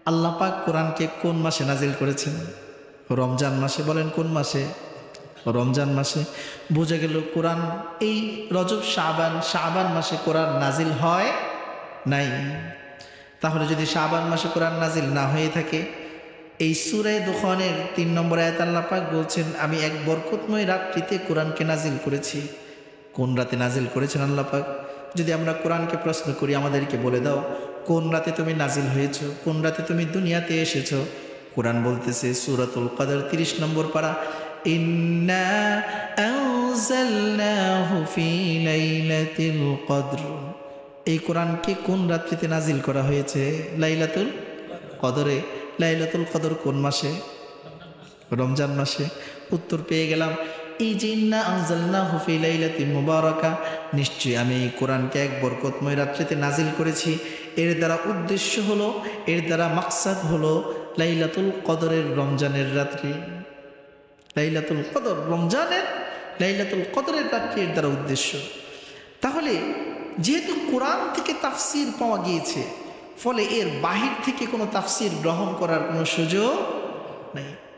আল্লাহ পাক কোরআনকে কোন মাসে নাজিল করেছেন? রমজান মাসে। বলেন কোন মাসে? রমজান মাসে। বোঝা গেল কোরআন এই রজব শাবান মাসে কোরআন নাজিল হয় নাই। তাহলে যদি শাবান মাসে কোরআন নাজিল না হয়ে থাকে, এই সূরা দুখানের ৩ নম্বর আয়াত আল্লাহ পাক বলছেন, আমি এক বরকতময় রাত্রিতে কোরআনকে নাজিল করেছি। কোন রাতে নাজিল করেছেন আল্লাহ পাক? যদি আমরা কোরআনকে প্রশ্ন করি, আমাদেরকে বলে দাও কোন রাতে তুমি নাজিল হয়েছো, কোন রাতে তুমি দুনিয়াতে এসেছো? কোরআন বলতেছে সূরাতুল কদর ৩০ নম্বর পারা, ইন্না আনজালনাহু ফি লাইলাতিল কদর। এই কোরআনকে কোন রাত্রিতে নাজিল করা হয়েছে? লাইলাতুল কদরে। লাইলাতুল কদর কোন মাসে? রমজান মাসে। উত্তর পেয়ে গেলাম। এই যে ইন্না আনজালনাহু ফি লাইলাতিন মুবারাকা, নিশ্চয়ই আমি এই কোরআনকে এক বরকতময় রাত্রিতে নাজিল করেছি। এর দ্বারা উদ্দেশ্য হলো, এর দ্বারা মাকসাদ হলো লাইলাতুল কদরের রমজানের রাত্রি। লাইলাতুল কদর রমজানের লাইলাতুল কদরের রাত্রি এর দ্বারা উদ্দেশ্য। তাহলে যেহেতু কোরআন থেকে তাফসির পাওয়া গিয়েছে, ফলে এর বাহির থেকে কোনো তাফসির গ্রহণ করার কোনো সুযোগ নেই।